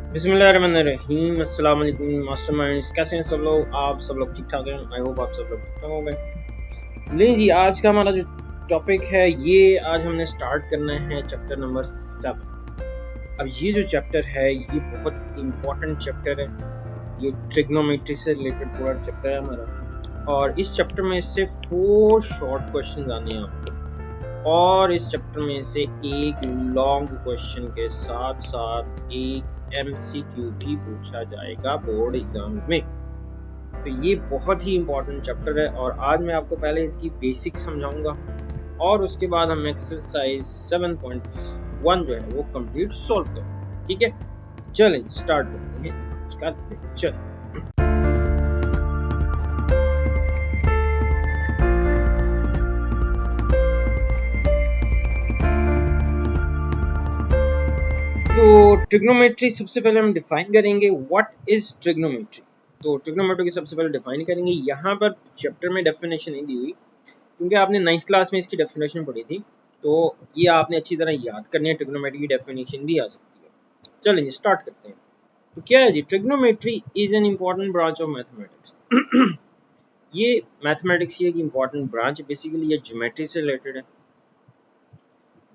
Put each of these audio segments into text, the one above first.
बिस्मिल्लाहिर्रहमानिर्रहीम। अस्सलाम वालेकुम मास्टरमाइंड्स, कैसे हैं सब लोग? आप सब लोग ठीक ठाक हैं? आई होप आप सब लोग ठीक ठाक होंगे। नहीं जी, आज का हमारा जो टॉपिक है ये आज हमने स्टार्ट करना है चैप्टर नंबर 7। अब ये जो चैप्टर है ये बहुत इम्पोर्टेंट चैप्टर है। ये ट्रिग्नोमेट्री से रिलेटेड पूरा चैप्टर है हमारा, और इस चैप्टर में से 4 शॉर्ट क्वेश्चन आने हैं आपको, और इस चैप्टर में से एक लॉन्ग क्वेश्चन के साथ साथ एक एमसीक्यू भी पूछा जाएगा बोर्ड एग्जाम में। तो ये बहुत ही इंपॉर्टेंट चैप्टर है, और आज मैं आपको पहले इसकी बेसिक समझाऊंगा और उसके बाद हम एक्सरसाइज 7.1 जो है वो कंप्लीट सॉल्व करेंगे। ठीक है, चलें स्टार्ट करते हैं। चल तो ट्रिग्नोमेट्री सबसे पहले हम डिफाइन करेंगे व्हाट इज ट्रिग्नोमेट्री। तो ट्रिग्नोमेट्री की सबसे पहले डिफाइन करेंगे। यहाँ पर चैप्टर में डेफिनेशन नहीं दी हुई, क्योंकि आपने 9th क्लास में इसकी डेफिनेशन पढ़ी थी, तो ये आपने अच्छी तरह याद करनी है। ट्रिग्नोमेट्री की डेफिनेशन भी आ सकती है। चलिए स्टार्ट करते हैं। तो क्या है जी, trigonometry is an important branch of mathematics. ये मैथमेटिक्स की एक इम्पॉर्टेंट ब्रांच, बेसिकली ये ज्योमेट्री से रिलेटेड है।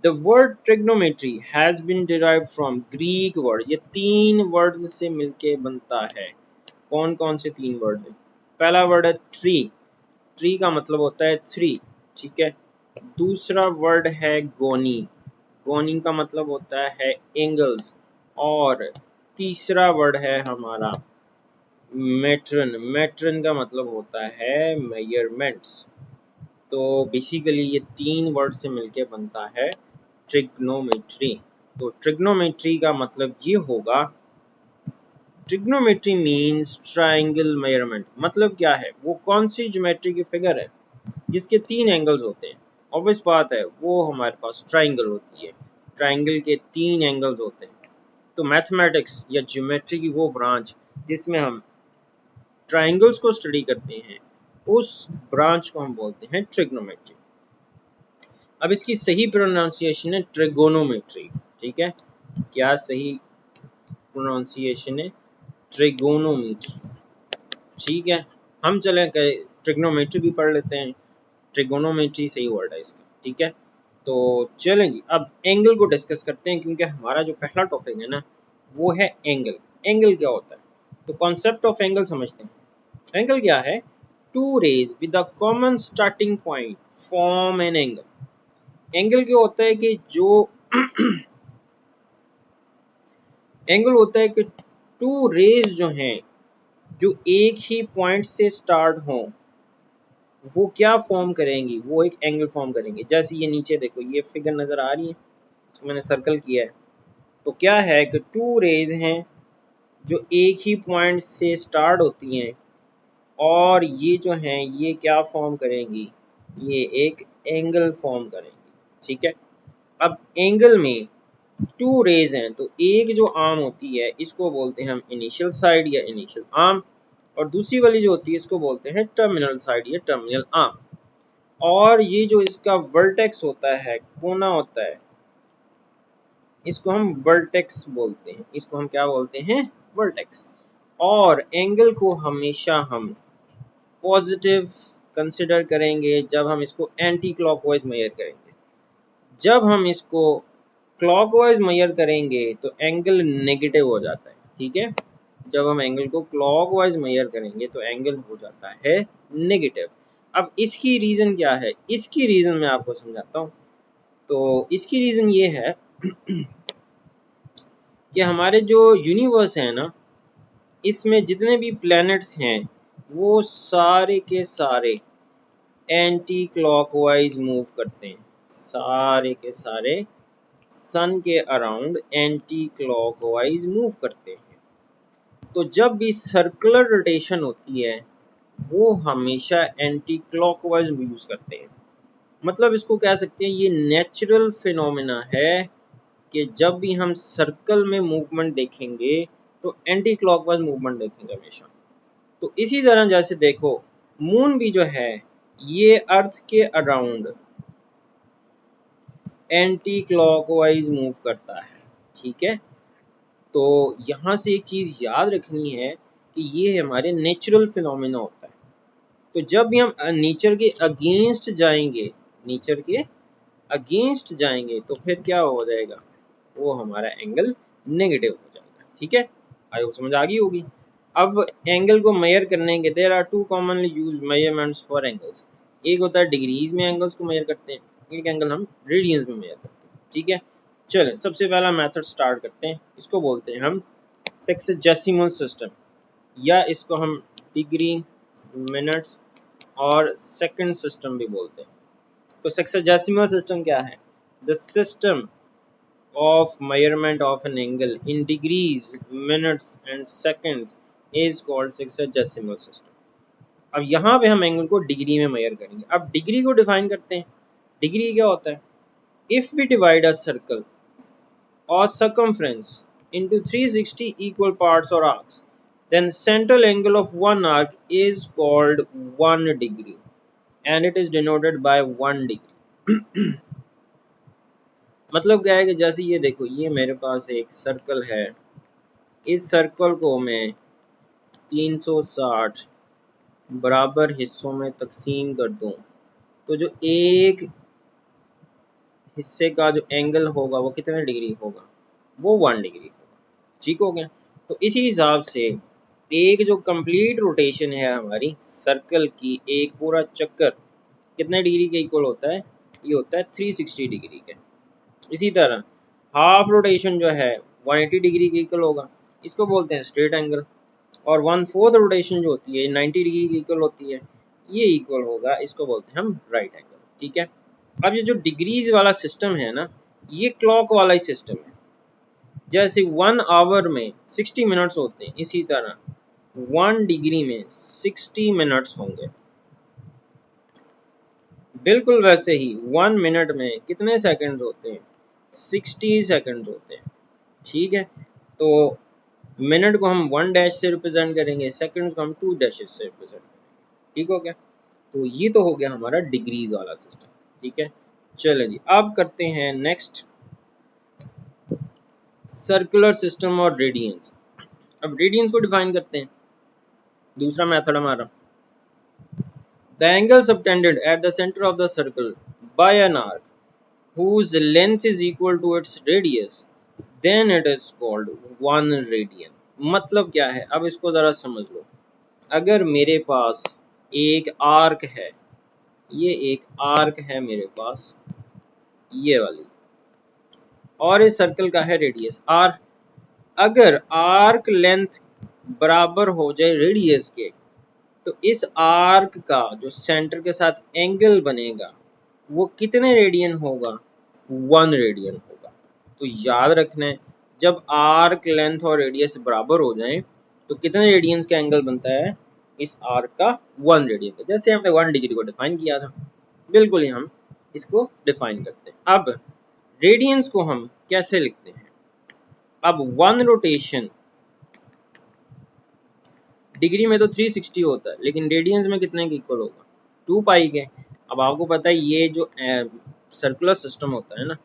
The word trigonometry has been derived from Greek word। ये 3 वर्ड्स से मिलके बनता है। कौन कौन से 3 वर्ड्स हैं? पहला वर्ड है ट्री। ट्री का मतलब होता है 3, ठीक है। दूसरा वर्ड है गोनी। गोनी का मतलब होता है एंगल्स। और तीसरा वर्ड है हमारा मेट्रन। मेट्रन का मतलब होता है मेजरमेंट्स। तो बेसिकली ये 3 वर्ड से मिलके बनता है ट्रिग्नोमेट्री। तो ट्रिग्नोमेट्री का मतलब ये होगा, ट्रिग्नोमेट्री मींस ट्रायंगल मेजरमेंट। मतलब क्या है, वो कौन सी ज्योमेट्री की फिगर है जिसके 3 एंगल्स होते हैं। ऑब्वियस बात है, वो हमारे पास ट्रायंगल होती है। ट्रायंगल के 3 एंगल्स होते हैं। तो मैथमेटिक्स या ज्योमेट्री की वो ब्रांच जिसमें हम ट्रायंगल्स को स्टडी करते हैं, उस ब्रांच को हम बोलते हैं ट्रिग्नोमेट्री। अब इसकी सही प्रोनाउंसिएशन है ट्रिगोनोमेट्री। ठीक है, क्या सही प्रोनाउंसिएशन है? ट्रिगोनोमेट्री। ठीक है, हम चलें ट्रिग्नोमेट्री भी पढ़ लेते हैं। ट्रिगोनोमेट्री सही वर्ड है इसका। ठीक है, तो चलें जी, अब एंगल को डिस्कस करते हैं, क्योंकि हमारा जो पहला टॉपिक है ना वो है एंगल। एंगल क्या होता है? तो कॉन्सेप्ट ऑफ एंगल समझते हैं। एंगल क्या है? Two rays with a common starting point form an angle. Angle क्या होता है कि जो एंगल होता है कि टू रेज जो हैं, जो एक ही पॉइंट से स्टार्ट हों, वो क्या फॉर्म करेंगी? वो एक एंगल फॉर्म करेंगे। जैसे ये नीचे देखो, ये फिगर नजर आ रही है, इसको मैंने सर्कल किया है। तो क्या है कि टू रेज हैं जो एक ही पॉइंट से स्टार्ट होती हैं, और ये जो हैं ये क्या फॉर्म करेंगी? ये एक एंगल फॉर्म करेंगी। ठीक है, अब एंगल में 2 रेज हैं, तो एक जो आर्म होती है इसको बोलते हैं हम इनिशियल साइड या इनिशियल आर्म, और दूसरी वाली जो होती है इसको बोलते हैं टर्मिनल साइड या टर्मिनल आर्म। और ये जो इसका वर्टेक्स होता है, कोना होता है, इसको हम वर्टेक्स बोलते हैं। इसको हम क्या बोलते हैं? वर्टेक्स। और एंगल को हमेशा हम पॉजिटिव कंसिडर करेंगे जब हम इसको एंटी क्लॉकवाइज मेजर करेंगे। जब हम इसको क्लॉकवाइज मेजर करेंगे तो एंगल नेगेटिव हो जाता है। ठीक है, जब हम एंगल को क्लॉकवाइज मेजर करेंगे तो एंगल हो जाता है नेगेटिव। अब इसकी रीजन क्या है? इसकी रीजन मैं आपको समझाता हूँ। तो इसकी रीजन ये है कि हमारे जो यूनिवर्स है ना, इसमें जितने भी प्लैनेट्स हैं वो सारे के सारे एंटी क्लॉकवाइज मूव करते हैं। सारे के सारे सन के अराउंड एंटी क्लॉकवाइज मूव करते हैं। तो जब भी सर्कुलर रोटेशन होती है वो हमेशा एंटी क्लॉकवाइज यूज करते हैं। मतलब इसको कह सकते हैं ये नेचुरल फिनोमेना है कि जब भी हम सर्कल में मूवमेंट देखेंगे तो एंटी क्लॉकवाइज मूवमेंट देखेंगे हमेशा। तो इसी तरह जैसे देखो, मून भी जो है ये अर्थ के अराउंड एंटी क्लॉकवाइज मूव करता है। ठीक है, तो यहाँ से एक चीज़ याद रखनी है कि ये हमारे नेचुरल फिनोमेना होता है। तो जब भी हम नेचर के अगेंस्ट जाएंगे, नेचर के अगेंस्ट जाएंगे तो फिर क्या हो जाएगा, वो हमारा एंगल नेगेटिव हो जाएगा। ठीक है, आई होप समझ आ गई होगी। अब एंगल को मेजर करने के there are two commonly used measurements for angles. एक होता है डिग्रीज में एंगल्स को मेजर करते हैं, एक एंगल हम रेडियंस में मेजर करते हैं। ठीक है, चलें सबसे पहला मेथड स्टार्ट करते हैं। इसको बोलते हैं हम सेक्सजेसिमल सिस्टम, या इसको हम डिग्री, मिनट्स और सेकंड सिस्टम भी बोलते हैं। तो सेक्सजेसिमल सिस्टम क्या है? The system of measurement of an angle in degrees, minutes and seconds is called sexagesimal system. अब यहाँ पे हम एंगल को डिग्री में मेजर करेंगे। अब डिग्री को डिफाइन करते हैं। डिग्री क्या होता है? If we divide a circle or circumference into 360 equal parts or arcs, then central angle of one arc is called 1 degree and it is denoted by 1 degree. मतलब क्या है कि जैसे ये देखो, ये मेरे पास एक सर्कल है, इस सर्कल को मैं 360 बराबर हिस्सों में तकसीम कर दूं, तो जो एक हिस्से का जो एंगल होगा वो कितने डिग्री होगा? वो 1 डिग्री होगा। ठीक हो गया। तो इसी हिसाब से एक जो कंप्लीट रोटेशन है हमारी सर्कल की, एक पूरा चक्कर कितने डिग्री के इक्वल होता है? ये होता है 360 डिग्री के। इसी तरह हाफ रोटेशन जो है 180 डिग्री के इक्वल होगा, इसको बोलते हैं स्ट्रेट एंगल। और 1/4 रोटेशन जो होती है 90 डिग्री की इक्वल होती है, ये इक्वल होगा, इसको बोलते हैं हम राइट एंगल। ठीक है, अब ये जो डिग्रीज वाला सिस्टम है ना, ये क्लॉक वाला ही सिस्टम है। जैसे 1 आवर में 60 मिनट्स होते हैं, इसी तरह 1 डिग्री में 60 मिनट्स होंगे। बिल्कुल वैसे ही 1 मिनट में कितने सेकंड्स होते हैं? 60 सेकंड्स होते हैं। ठीक है, तो मिनट को हम 1 डैश से रिप्रेजेंट करेंगे, सेकंड्स को हम 2 डैशेस से रिप्रेजेंट करेंगे। ठीक हो गया। तो ये तो हो गया हमारा डिग्रीज वाला सिस्टम। ठीक है, चलो जी, अब करते हैं नेक्स्ट सर्कुलर सिस्टम और रेडियंस। अब रेडियंस को डिफाइन करते हैं। दूसरा मेथड हमारा, the angle subtended at the centre of the circle by an arc whose length is equal to its radius, then it is called 1 radian। मतलब क्या है, अब इसको जरा समझ लो। अगर मेरे पास एक आर्क है, ये एक आर्क है मेरे पास, ये वाली, और इस सर्कल का है रेडियस r। अगर आर्क लेंथ बराबर हो जाए रेडियस के, तो इस आर्क का जो सेंटर के साथ एंगल बनेगा वो कितने रेडियन होगा? 1 रेडियन होगा। तो याद रखना है, जब आर्क लेंथ और रेडियस बराबर हो जाए तो कितने रेडियंस का एंगल बनता है इस आर्क का? 1 रेडियन का। जैसे हमने 1 डिग्री को डिफाइन किया था, बिल्कुल ही हम इसको डिफाइन करते हैं। अब रेडियंस को हम कैसे लिखते हैं? अब 1 रोटेशन डिग्री में तो 360 होता है, लेकिन रेडियंस में कितने के इक्वल होगा? 2 पाई के। अब आपको पता है ये जो सर्कुलर सिस्टम होता है ना,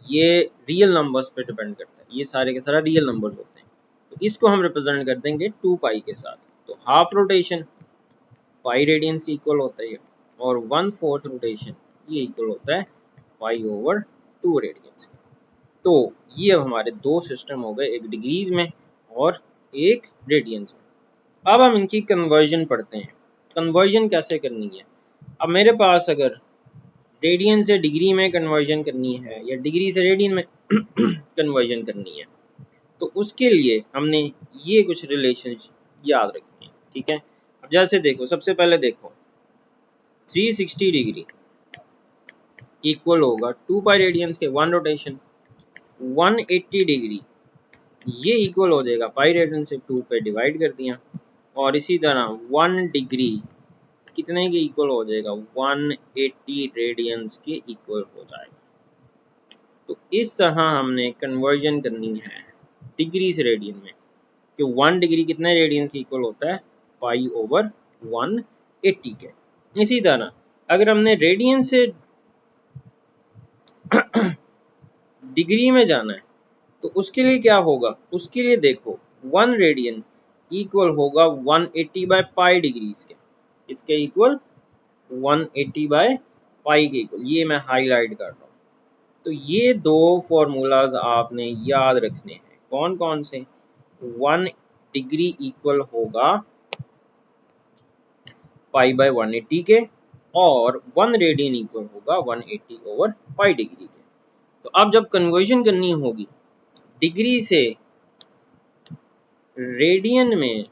ये रियल नंबर्स पे डिपेंड करता है, ये सारे के सारा रियल नंबर्स होते हैं। तो इसको हम रिप्रेजेंट कर देंगे 2 पाई के साथ। तो हाफ रोटेशन पाई रेडियंस के इक्वल होता है, और 1/4 रोटेशन ये इक्वल होता है पाई ओवर 2 रेडियंस के। तो ये हमारे दो सिस्टम हो गए, एक डिग्रीज में और एक रेडियंस में। अब हम इनकी कन्वर्जन पढ़ते हैं। कन्वर्जन कैसे करनी है? अब मेरे पास अगर रेडियन से डिग्री में कन्वर्जन करनी है या डिग्री से रेडियन में कन्वर्जन करनी है, तो उसके लिए हमने ये कुछ रिलेशन याद रखनी है। ठीक है, अब जैसे देखो, सबसे पहले देखो 360 डिग्री इक्वल होगा 2 पाई रेडियंस के 1 रोटेशन। 180 डिग्री ये इक्वल हो जाएगा पाई रेडियन से 2 पे डिवाइड कर दिया, और इसी तरह 1 डिग्री कितने के इक्वल हो जाएगा? 180 रेडियंस के इक्वल हो जाएगा। तो इस तरह हमने कन्वर्जन करनी है डिग्री से रेडियन में, कि 1 डिग्री कितने रेडियंस के इक्वल होता है? पाई ओवर 180 के। इसी तरह अगर हमने रेडियन से डिग्री में जाना है, तो उसके लिए क्या होगा, उसके लिए देखो 1 रेडियन इक्वल होगा 180 बाय पाई डिग्रीज के, इसके इक्वल 180 बाय पाई के इक्वल, ये मैं हाईलाइट कर रहा हूँ। तो ये दो फॉर्मूलाज आपने याद रखने हैं। कौन कौन से, 1 डिग्री इक्वल होगा पाई बाय 180 के, और 1 रेडियन इक्वल होगा 180 ओवर पाई डिग्री के। तो अब जब कन्वर्जन करनी होगी डिग्री से रेडियन में,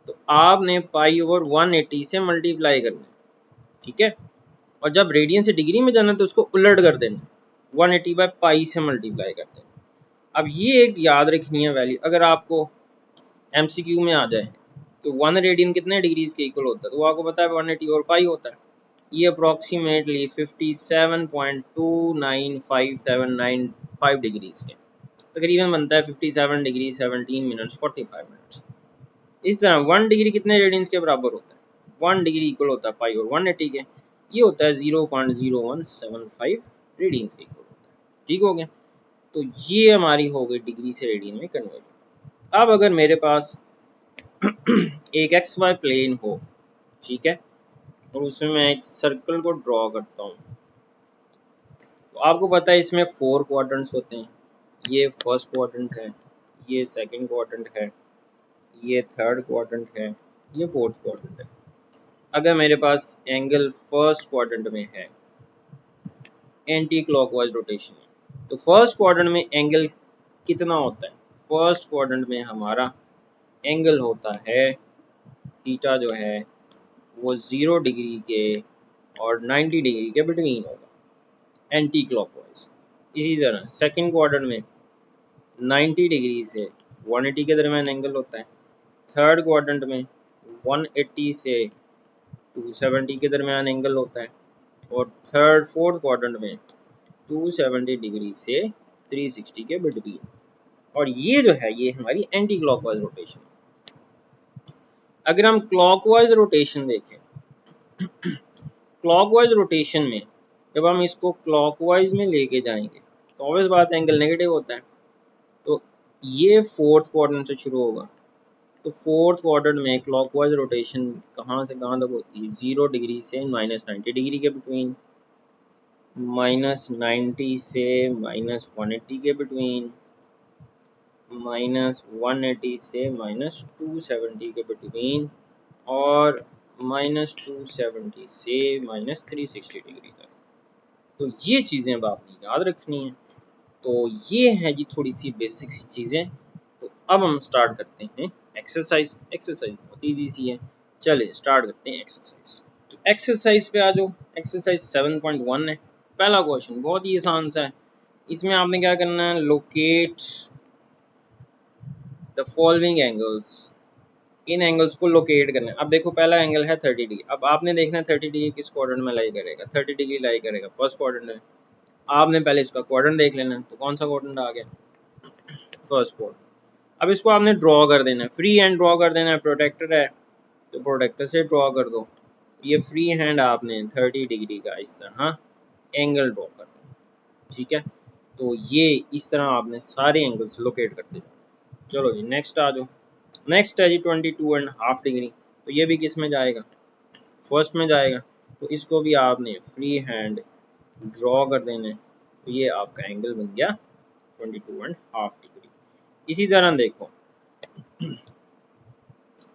तो आपने पाई ओवर 180 से मल्टीप्लाई करना है, ठीक है। और जब रेडियन से डिग्री में जाना तो उसको उलट कर देना, 180 बाय पाई से मल्टीप्लाई कर देना। अब ये एक याद रखनी है वैल्यू, अगर आपको एमसीक्यू में आ जाए तो 1 रेडियन कितने डिग्रीज के इक्वल होता है, तो वो आपको पता है 180 और पाई होता है। ये अप्रोक्सीमेटली 57.29575 डिग्रीज के तकरीबन बनता है, 57 डिग्री 17 मिनट्स 45 मिनट्स। इस तरह 1 डिग्री कितने रेडियंस के बराबर होता है, 1 डिग्री इक्वल होता है पाई और 180 के, ये होता है 0.0175 रेडियंस के इक्वल होता है। ठीक हो गया, तो ये हमारी हो गई डिग्री से रेडियन में कन्वर्जन। अब अगर मेरे पास एक एक्स वाई प्लेन हो, ठीक है, और उसमें मैं एक सर्कल को ड्रॉ करता हूँ, तो आपको पता है इसमें 4 क्वाड्रेंट्स होते हैं। ये फर्स्ट क्वाड्रेंट है, ये सेकंड क्वाड्रेंट है, ये थर्ड क्वाड्रेंट है, ये फोर्थ क्वाड्रेंट है। अगर मेरे पास एंगल फर्स्ट क्वाड्रेंट में है एंटी क्लॉकवाइज रोटेशन में, तो फर्स्ट क्वाड्रेंट में एंगल कितना होता है, फर्स्ट क्वाड्रेंट में हमारा एंगल होता है थीटा जो है वो 0 डिग्री के और 90 डिग्री के बिटवीन होगा एंटी क्लॉकवाइज। इसी तरह सेकंड क्वाड्रेंट में 90 डिग्री से 180 के दरमियान एंगल होता है, थर्ड क्वाड्रेंट में 180 से 270 के दरमियान एंगल होता है, और थर्ड फोर्थ क्वाड्रेंट में 270 डिग्री से 360 के बिटवीन। और ये जो है ये हमारी एंटी क्लॉकवाइज रोटेशन। अगर हम क्लॉकवाइज रोटेशन देखें, क्लॉकवाइज रोटेशन में जब हम इसको क्लॉकवाइज में लेके जाएंगे तो ऑब्वियस बात है एंगल नेगेटिव होता है। तो ये फोर्थ क्वाड्रेंट से शुरू होगा, तो फोर्थ क्वाड्रेंट में क्लॉकवाइज रोटेशन कहाँ से कहाँ तक होती है, 0 डिग्री से -90 डिग्री के बिटवीन, -90 से -180 के बिटवीन, -180 से -270 के बिटवीन, और -270 से -360 डिग्री तक। तो ये चीज़ें अब आपने याद रखनी है। तो ये है जी थोड़ी सी बेसिक सी चीज़ें। तो अब हम स्टार्ट करते हैं एक्सरसाइज। एक्सरसाइज बहुत ईजी सी है, चलिए स्टार्ट करते हैं एक्सरसाइज। तो एक्सरसाइज पे आ जाओ, एक्सरसाइज 7.1 है। पहला क्वेश्चन बहुत ही आसान सा है, इसमें आपने क्या करना है, locate the following angles, in angles को लोकेट करना है। अब देखो पहला एंगल है 30 डिग्री, अब आपने देखना है 30 डिग्री किस क्वाड्रेंट में लाई करेगा, 30 डिग्री लाई करेगा फर्स्ट क्वाड्रेंट में। आपने पहले इसका क्वाड्रेंट देख लेना है, तो कौन सा क्वाड्रेंट आ गया, फर्स्ट क्वाड्रेंट। अब इसको आपने ड्रॉ कर देना है, फ्री हैंड ड्रॉ कर देना है, प्रोटेक्टर है तो प्रोटेक्टर से ड्रॉ कर दो। ये फ्री हैंड आपने 30 डिग्री का इस तरह एंगल ड्रॉ कर देना, ठीक है। तो ये इस तरह आपने सारे एंगल्स लोकेट करते जाओ। चलो जी नेक्स्ट आ जाओ। नेक्स्ट है जी 22.5 डिग्री, तो ये भी किस में जाएगा, फर्स्ट में जाएगा। तो इसको भी आपने फ्री हैंड ड्रॉ कर देना है, तो ये आपका एंगल बन गया 22.5 डिग्री। इसी तरह देखो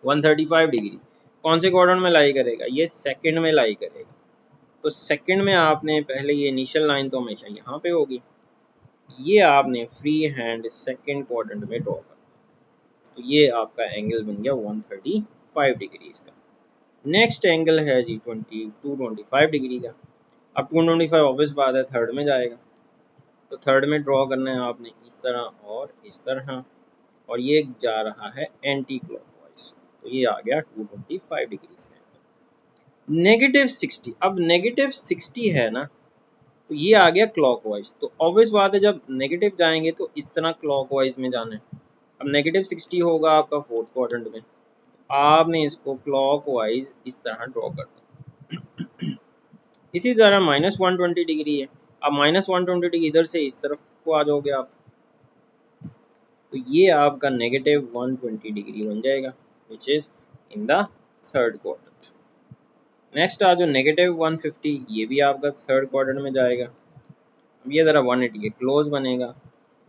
135 डिग्री कौन से क्वाड्रेंट में लाई करेगा, ये सेकंड में लाई करेगा। तो सेकंड में आपने पहले ये इनिशियल लाइन तो हमेशा यहाँ पे होगी, ये आपने फ्री हैंड सेकंड क्वाड्रेंट में ड्रॉ कर, तो ये आपका एंगल बन गया 135 डिग्री का। नेक्स्ट एंगल है जी 225 डिग्री का। अब 225 ऑब्वियस बात है थर्ड में जाएगा, तो थर्ड में ड्रॉ करना है आपने इस तरह और इस तरह, और ये जा रहा है एंटी क्लॉकवाइज, तो ये आ गया 225 डिग्री से। -60, अब -60 है ना, तो ये आ गया क्लॉकवाइज। तो ऑब्वियस बात है जब नेगेटिव जाएंगे तो इस तरह क्लॉकवाइज में जाना है। अब -60 होगा आपका फोर्थ क्वाड्रेंट में, आपने इसको क्लॉकवाइज इस तरह ड्रॉ कर दिया। इसी तरह -120 डिग्री है, अब -120 डिग्री इधर से इस तरफ को आ जाओगे आप, तो ये आपका -120 डिग्री बन जाएगा which is in the third quadrant. Next आ जो -150, ये भी आपका थर्ड क्वाड्रेंट में जाएगा। अब ये ज़रा 180 के क्लोज बनेगा,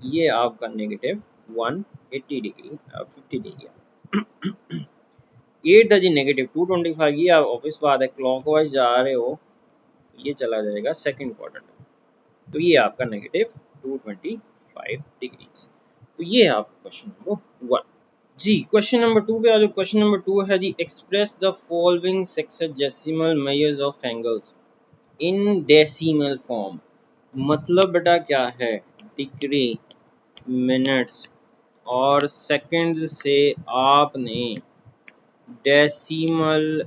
ये आपका -180 डिग्री 50 डिग्री। ये था जी -225, ये आप ऑफिस बात है क्लॉकवाइज जा रहे हो, ये चला जाएगा सेकंड क्वाड्रेंट में, तो ये आपका -225 डिग्रीज। तो ये आपका क्वेश्चन नंबर 1। जी क्वेश्चन नंबर 2 पे आ जाओ। क्वेश्चन नंबर 2 है जी, express the following sexagesimal measures of angles in decimal form. मतलब बेटा क्या है, डिग्री, मिनट्स और सेकंड्स से आपने डेसिमल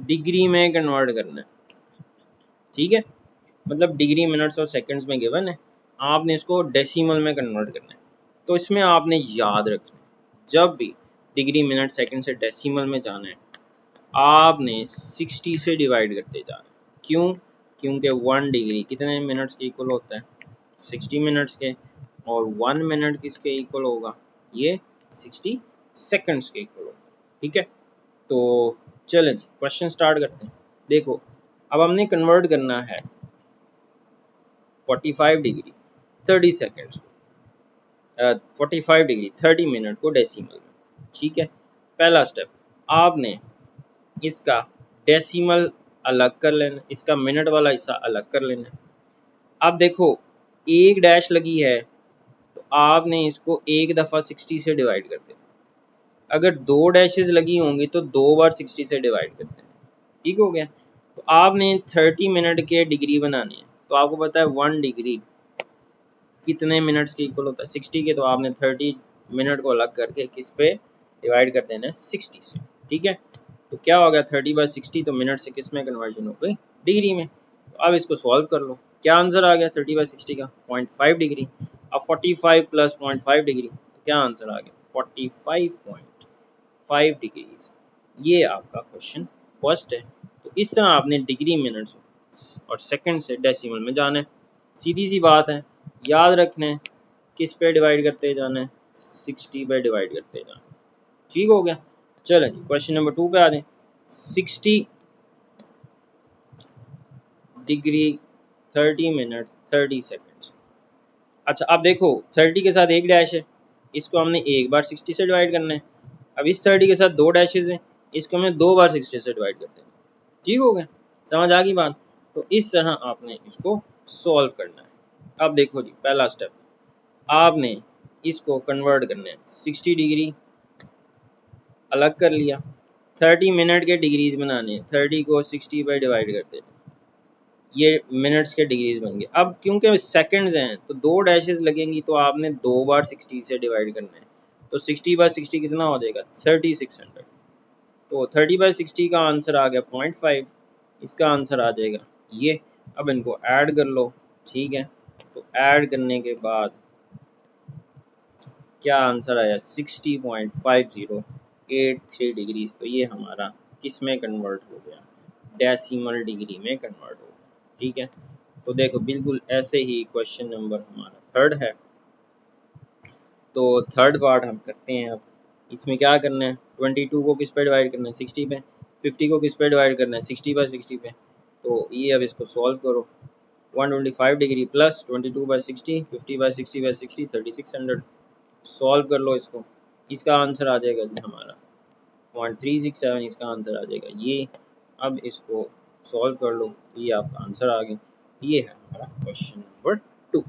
डिग्री में कन्वर्ट करना है, ठीक है। मतलब डिग्री, मिनट्स और सेकंड्स में गिवन है, आपने इसको डेसिमल में कन्वर्ट करना है। तो इसमें आपने याद रखना है, जब भी डिग्री, मिनट, सेकंड से डेसिमल में जाना है, आपने 60 से डिवाइड करते जाना है। क्यों? क्योंकि 1 डिग्री कितने मिनट्स के इक्वल होता है? 60 मिनट्स के, और 1 मिनट किसके इक्वल होगा? ये 60 सेकंड्स के इक्वल होगा, ठीक है। तो चलें जी क्वेश्चन स्टार्ट करते हैं। देखो अब हमने कन्वर्ट करना है 45 डिग्री 30 सेकेंड्स को, 45 डिग्री 30 मिनट को डेसिमल में, ठीक है। पहला स्टेप, आपने इसका डेसिमल अलग कर लेना, इसका मिनट वाला हिस्सा अलग कर लेना। अब देखो एक डैश लगी है, तो आपने इसको एक दफ़ा 60 से डिवाइड कर देना। अगर 2 डैशेस लगी होंगी तो 2 बार 60 से डिवाइड कर देना, ठीक हो गया। तो आपने 30 मिनट के डिग्री बनानी है, तो आपको पता है 1 डिग्री कितने मिनट्स के इक्वल होता है? 60 के। तो आपने 30 मिनट को अलग करके किस पे डिवाइड कर देना है? 60 से, ठीक है। तो क्या हो गया 30/60, तो मिनट से किस में कन्वर्जन हो गई? डिग्री में। तो अब इसको सॉल्व कर लो, क्या आंसर आ गया 30/60 का? 0.5 डिग्री। अब 45 प्लस 0.5 डिग्री, तो क्या आंसर आ गया? 45.5 डिग्रीज। ये आपका क्वेश्चन फर्स्ट है। तो इस तरह आपने डिग्री, मिनट्स और सेकंड से डेसिमल में जाना है। सीधी सी बात है, याद रखना है किस पे डिवाइड करते जाना है? 60 पे डिवाइड करते जाना, ठीक हो गया। चलो जी क्वेश्चन नंबर 2 पे आ जाए। 60 डिग्री 30 मिनट 30 सेकेंड्स। अच्छा अब देखो 30 के साथ एक डैश है, इसको हमने एक बार 60 से डिवाइड करना है। अब इस 30 के साथ 2 डैशेज हैं, इसको हमें 2 बार 60 से डिवाइड करते हैं, ठीक हो गया। समझ आ गई बात? तो इस तरह आपने इसको सॉल्व करना है। अब देखो जी पहला स्टेप, आपने इसको कन्वर्ट करना है 60 डिग्री अलग कर लिया, 30 मिनट के डिग्रीज बनाने हैं, 30 को 60 पर डिवाइड करते हैं, ये मिनट्स के डिग्रीज बन गए। अब क्योंकि सेकंड्स हैं तो 2 डैशेस लगेंगी, तो आपने 2 बार 60 से डिवाइड करना है। तो 60/60 कितना हो जाएगा? 3600। तो 30/60 का आंसर आ गया 0.5, इसका आंसर आ जाएगा ये। अब इनको ऐड कर लो, ठीक है। तो ऐड करने के बाद क्या आंसर आया? 60.5083 डिग्रीज। तो ये हमारा किस में कन्वर्ट हो गया? डेसिमल डिग्री में कन्वर्ट हो गया, ठीक है। तो देखो बिल्कुल ऐसे ही क्वेश्चन नंबर हमारा थर्ड है। तो थर्ड पार्ट हम करते हैं। अब इसमें क्या करना है? 22 को किस पे डिवाइड करना है? 60 पे। 50 को किस पे डिवाइड करना है? 60/60 पे। तो ये अब इसको सॉल्व करो, 125 डिग्री प्लस 22/60, 50/60/60 3600। सॉल्व कर लो इसको, इसका आंसर आ जाएगा जी हमारा 0.367, इसका आंसर आ जाएगा ये। अब इसको सॉल्व कर लो, ये आपका आंसर आ गया। ये है हमारा क्वेश्चन नंबर 2,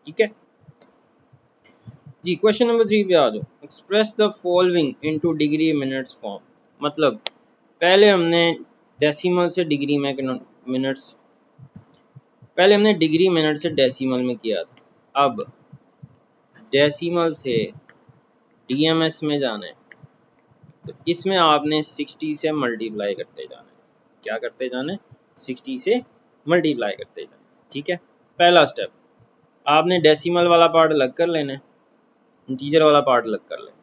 ठीक है जी। क्वेश्चन नंबर 3 पे आ जाओ। Express the following into degree minutes form. मतलब पहले हमने डेसिमल से डिग्री में मिनट्स, पहले हमने डिग्री मिनट से डेसिमल में किया था, अब डेसिमल से डीएमएस में जाना है। तो इसमें आपने 60 से मल्टीप्लाई करते जाना है। क्या करते जाना है? 60 से मल्टीप्लाई करते जाना है, ठीक है। पहला स्टेप, आपने डेसिमल वाला पार्ट अलग कर लेना है, इंटीजर वाला पार्ट अलग कर लेना है।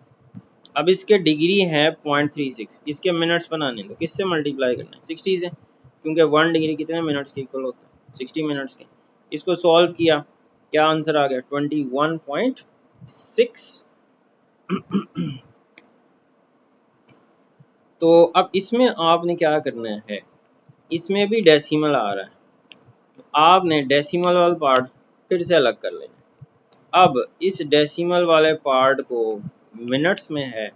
अब इसके डिग्री है 0.36, इसके मिनट्स बनाने तो किससे मल्टीप्लाई करना है? 60 से, क्योंकि 1 डिग्री कितने मिनट्स के इक्वल होता है? 60 मिनट्स के। इसको सॉल्व किया, क्या आंसर आ गया? 21.5 6। तो अब इसमें आपने क्या करना है, इसमें भी डेसिमल आ रहा है, तो आपने डेसिमल वाला पार्ट फिर से अलग कर लेना। अब इस डेसिमल वाले पार्ट को मिनट्स में है,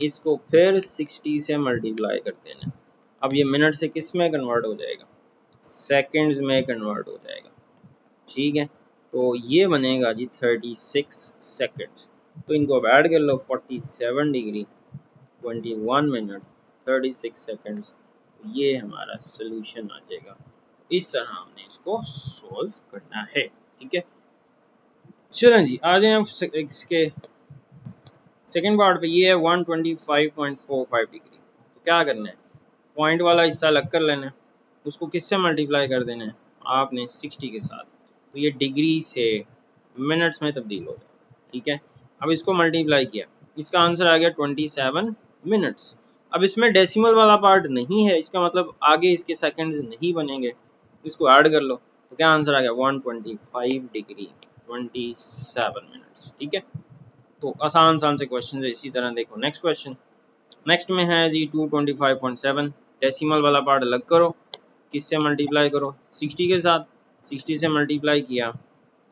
इसको फिर 60 से मल्टीप्लाई कर देना। अब ये मिनट से किस में कन्वर्ट हो जाएगा, सेकंड्स में कन्वर्ट हो जाएगा। ठीक है, तो ये बनेगा जी 36 सेकंड्स। तो इनको अब ऐड कर लो, 47 डिग्री 21 मिनट 36 सेकंड्स, ये हमारा सोल्यूशन आ जाएगा। इस तरह हमने इसको सॉल्व करना है। ठीक है, चलें जी आ जाए हम इसके सेकंड पार्ट पे। ये है 125.45 डिग्री। तो क्या करना है, पॉइंट वाला हिस्सा अलग कर लेना है, उसको किससे मल्टीप्लाई कर देना है आपने, 60 के साथ। तो ये डिग्री से मिनट्स में तब्दील हो जाए। ठीक है, अब इसको मल्टीप्लाई किया, इसका आंसर आ गया 27 मिनट्स। अब इसमें डेसिमल वाला पार्ट नहीं है, इसका मतलब आगे इसके सेकंड्स नहीं बनेंगे, इसको ऐड कर लो। तो क्या आंसर आ गया, 125 डिग्री 27 मिनट्स। ठीक है, तो आसान से क्वेश्चन है। इसी तरह देखो नेक्स्ट क्वेश्चन। नेक्स्ट में है जी 225.7, डेसिमल वाला पार्ट अलग करो, किससे मल्टीप्लाई करो, 60 के साथ। 60 से मल्टीप्लाई किया,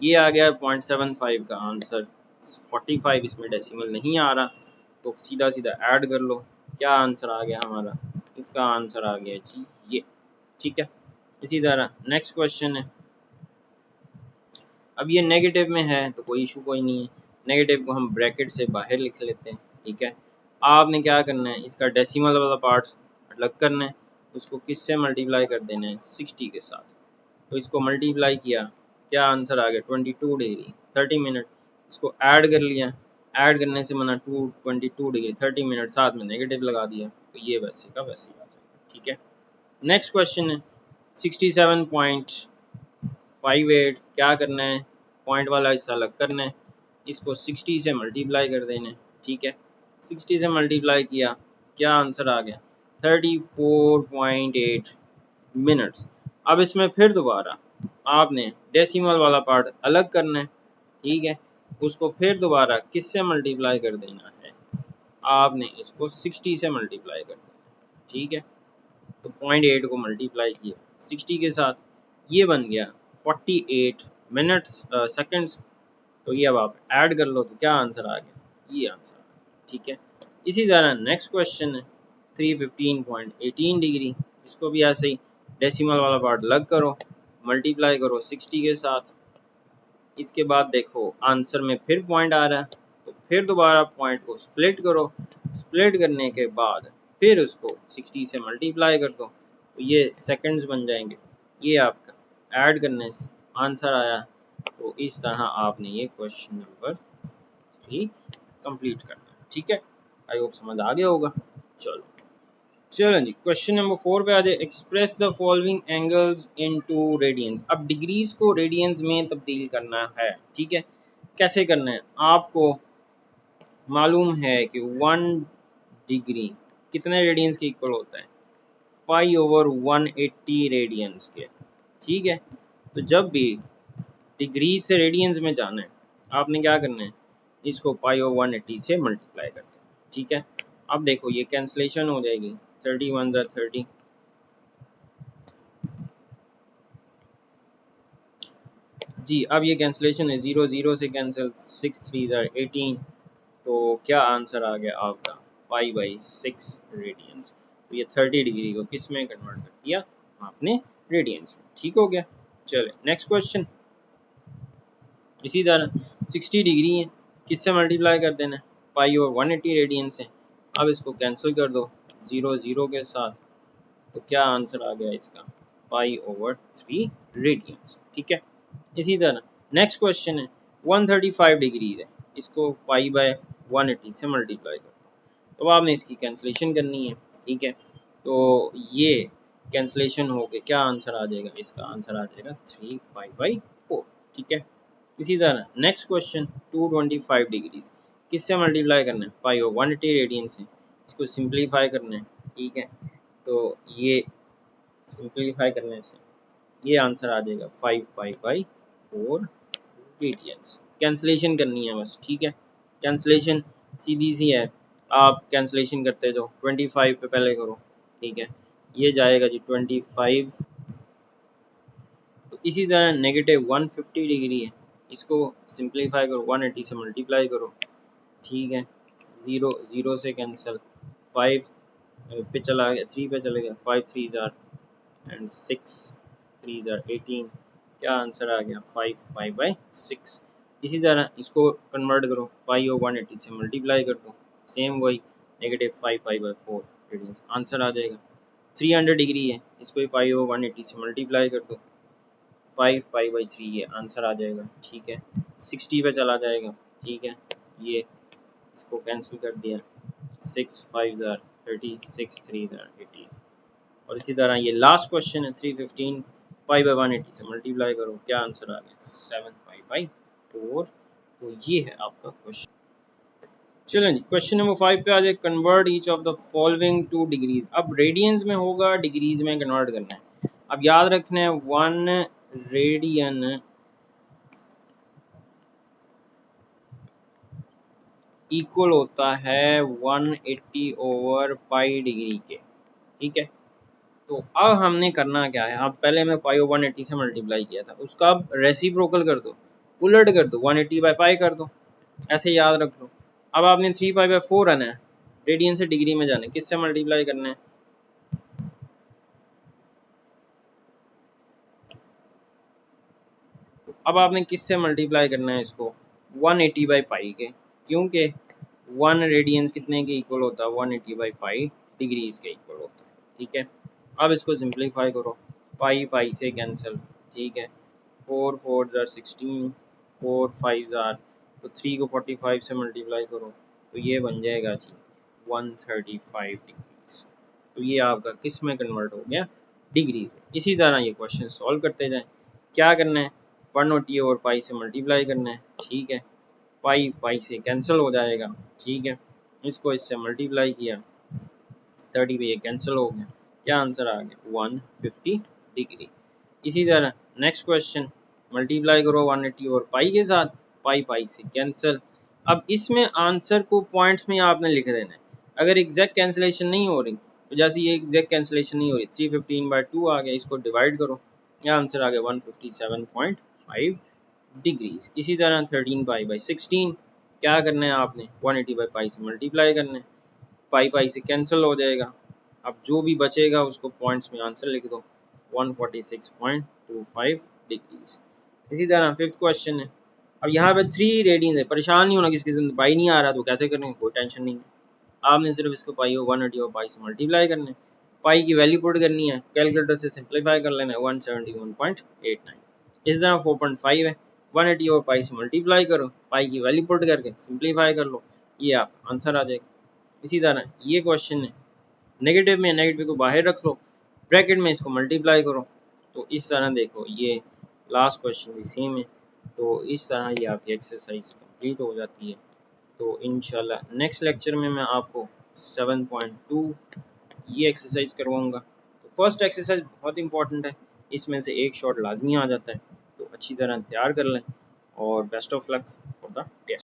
ये आ गया 0.75 का आंसर। 45 इसमें डेसिमल नहीं आ रहा, तो सीधा सीधा ऐड कर लो। क्या आंसर आ गया हमारा, इसका आंसर आ गया जी ये। ठीक है, इसी तरह नेक्स्ट क्वेश्चन है। अब ये नेगेटिव में है तो कोई इशू कोई नहीं है, नेगेटिव को हम ब्रैकेट से बाहर लिख लेते हैं। ठीक है, आपने क्या करना है, इसका डेसिमल वाला पार्ट अलग करना है, उसको किससे मल्टीप्लाई कर देना है, 60 के साथ। तो इसको मल्टीप्लाई किया, क्या आंसर आ गया, 22 डिग्री 30 मिनट। इसको ऐड कर लिया, ऐड करने से बना 22 डिग्री 30 मिनट, साथ में नेगेटिव लगा दिया, तो ये वैसे का वैसे आ जाएगा। ठीक है, नेक्स्ट क्वेश्चन है 67.58। क्या करना है, पॉइंट वाला हिस्सा अलग करना है, इसको 60 से मल्टीप्लाई कर देना है। ठीक है, 60 से मल्टीप्लाई किया, क्या आंसर आ गया, 34.8 मिनट्स। अब इसमें फिर दोबारा आपने डेसिमल वाला पार्ट अलग करना है। ठीक है, उसको फिर दोबारा किससे मल्टीप्लाई कर देना है, आपने इसको 60 से मल्टीप्लाई कर देना है। ठीक है, तो 0.8 को मल्टीप्लाई किया 60 के साथ, ये बन गया 48 मिनट्स सेकंड्स। तो ये अब आप ऐड कर लो, तो क्या आंसर आ गया, ये आंसर आ गया। ठीक है, इसी तरह नेक्स्ट क्वेश्चन है 315.18 डिग्री। इसको भी ऐसे ही डेसिमल वाला पार्ट अलग करो, मल्टीप्लाई करो 60 के साथ। इसके बाद देखो आंसर में फिर पॉइंट आ रहा है, तो फिर दोबारा पॉइंट को स्प्लिट करो, स्प्लिट करने के बाद फिर उसको 60 से मल्टीप्लाई कर दो, तो ये सेकंड्स बन जाएंगे। ये आपका ऐड करने से आंसर आया। तो इस तरह आपने ये क्वेश्चन नंबर 3 कंप्लीट करना है। ठीक है, आई होप समझ आ गया होगा। चलो चलो जी क्वेश्चन नंबर 4 पे आ जाए। Express the following angles into radiance. अब डिग्रीज को रेडियंस में तब्दील करना है। ठीक है, कैसे करना है, आपको मालूम है कि 1 डिग्री कितने रेडियंस के इक्वल होता है, पाई ओवर 180 रेडियंस के। ठीक है, तो जब भी डिग्री से रेडियंस में जाना है, आपने क्या करना है, इसको पाई ओवर 180 से मल्टीप्लाई करते हैं। ठीक है, अब देखो ये कैंसलेशन हो जाएगी, 31 30। जी अब ये कैंसलेशन है, 0 0 से कैंसिल, 6 3 18। तो क्या आंसर आ गया आपका, पाई बाई 6 रेडियंस। तो ये 30 डिग्री को किस में कन्वर्ट कर दिया आपने, रेडियंस में। ठीक हो गया, चले नेक्स्ट क्वेश्चन। इसी तरह 60 डिग्री है, किससे मल्टीप्लाई कर देना है, पाई और 180 रेडियंस है। अब इसको कैंसिल कर दो 0 0 के साथ, तो क्या आंसर आ गया इसका, पाई ओवर 3 रेडियंस। ठीक है, इसी तरह नेक्स्ट क्वेश्चन है 135 डिग्रीज है, इसको पाई बाय 180 से मल्टीप्लाई कर दो, तो आपने इसकी कैंसलेशन करनी है। ठीक है, तो ये कैंसलेशन हो के क्या आंसर आ जाएगा, इसका आंसर आ जाएगा 3 पाई बाई 4। ठीक है, इसी तरह नेक्स्ट क्वेश्चन 225 डिग्रीज, किससे मल्टीप्लाई करना है, पाई और 180 रेडियंस है, इसको सिंप्लीफाई करना है। ठीक है, तो ये सिंप्लीफाई करने से ये आंसर आ जाएगा 5 पाई बाई 4 रेडियंस। कैंसलेशन करनी है बस, ठीक है। कैंसलेशन सीधी सी है, आप कैंसलेशन करते जाओ। 25 पे पहले करो, ठीक है। ये जाएगा जी 25। तो इसी तरह -150 डिग्री है, इसको सिंप्लीफाई करो, 180 से मल्टीप्लाई करो, ठीक है। 0 0 से कैंसिल, 5 पे चला गया, 3 पे चले गया, 5 3 जार एंड 6 3 जार 18। क्या आंसर आ गया? 5 पाई बाई 6। इसी तरह इसको कन्वर्ट करो, पाई और 180 से मल्टीप्लाई कर दो, सेम वही -5 पाई बाई 4 रेडियंस, आंसर आ जाएगा। 300 डिग्री है, इसको भी पाई और 180 से मल्टीप्लाई कर दो, 5 पाई बाई 3 ये आंसर आ जाएगा, ठीक है। 60 पे चला जाएगा, ठीक है। ये इसको कैंसिल कर दिया, 6 5 जार 30, 6 3 जार 18। और इसी तरह ये लास्ट क्वेश्चन है 315, पाई बाई 180 से मल्टीप्लाई करो, क्या आंसर आ गया? 7 पाई बाई 4। तो ये है आपका क्वेश्चन। चलें जी, क्वेश्चन नंबर 5 पे आ जाए, convert each of the following two degrees. अब रेडियंस में होगा, डिग्रीज में कन्वर्ट करना है। अब याद रखना है 1 रेडियन इक्वल होता है 180 ओवर पाई डिग्री के, ठीक है। तो अब हमने करना क्या है, अब पहले मैं पाई 180 से मल्टीप्लाई किया था, उसका अब रेसिप्रोकल कर दो, उलट कर दो, 180 बाई पाई कर दो, ऐसे याद रख लो। अब आपने 3 पाई बाई 4 आना है, रेडियन से डिग्री में जाना है, किससे मल्टीप्लाई करना है? अब आपने किससे मल्टीप्लाई करना है इसको? 180 बाई पाई के, क्योंकि 1 रेडियंस कितने के इक्वल होता है? 180 बाई पाई डिग्रीज के इक्वल होता है, ठीक है। अब इसको सिंप्लीफाई करो, पाई पाई से कैंसिल, ठीक है। 4 4 जार 16, 4 5 जार, तो 3 को 45 से मल्टीप्लाई करो, तो ये बन जाएगा जी 135 डिग्रीज। तो ये आपका किस में कन्वर्ट हो गया? डिग्री। इसी तरह ये क्वेश्चन सॉल्व करते जाएं। क्या करना है? 180 और पाई से मल्टीप्लाई करना है, ठीक है। पाई पाई से कैंसिल हो जाएगा, ठीक है। इसको इससे मल्टीप्लाई किया, 30 पे ये कैंसिल हो गया, क्या आंसर आ गया? 150 डिग्री। इसी तरह नेक्स्ट क्वेश्चन, मल्टीप्लाई करो 180 और पाई के साथ, पाई पाई से कैंसिल। अब इसमें आंसर को पॉइंट्स में आपने लिख देना है। अगर एग्जैक्ट कैंसिलेशन नहीं हो रही, तो जैसे ये एग्जैक्ट कैंसिलेशन नहीं हो रही, 315/2 आ गया, इसको डिवाइड करो, यह आंसर आ गया 157.5 डिग्रीज। इसी तरह 13 पाई बाई 16, क्या करना है आपने? 180 बाई पाई से मल्टीप्लाई करना है, पाई पाई से कैंसिल हो जाएगा। अब जो भी बचेगा उसको पॉइंट्स में आंसर लिख दो, 146.25 डिग्रीज। इसी तरह फिफ्थ क्वेश्चन है, अब यहाँ पे 3 रेडियंस है, परेशान नहीं होना, किसी किस्म पाई नहीं आ रहा तो कैसे करेंगे, कोई टेंशन नहीं है। आपने सिर्फ इसको पाई हो 180 और पाई से मल्टीप्लाई करना है, पाई की वैल्यू पुट करनी है, कैलकुलेटर से सिंप्लीफाई कर लेना है, 171.89। इस तरह 4.5 है, 180 और पाई से मल्टीप्लाई करो, पाई की वैल्यू पुट करके सिंप्लीफाई कर लो, ये आप आंसर आ जाएगा। इसी तरह ये क्वेश्चन है, नेगेटिव में नेगेटिव को बाहर रख लो, ब्रैकेट में इसको मल्टीप्लाई करो, तो इस तरह देखो ये लास्ट क्वेश्चन भी सेम है। तो इस तरह ये आपकी एक्सरसाइज कंप्लीट हो जाती है। तो इंशाल्लाह नेक्स्ट लेक्चर में मैं आपको 7.2 ये एक्सरसाइज करवाऊंगा। तो फर्स्ट एक्सरसाइज बहुत इंपॉर्टेंट है, इसमें से एक शॉट लाजमी आ जाता है, तो अच्छी तरह तैयार कर लें और best of luck for the test.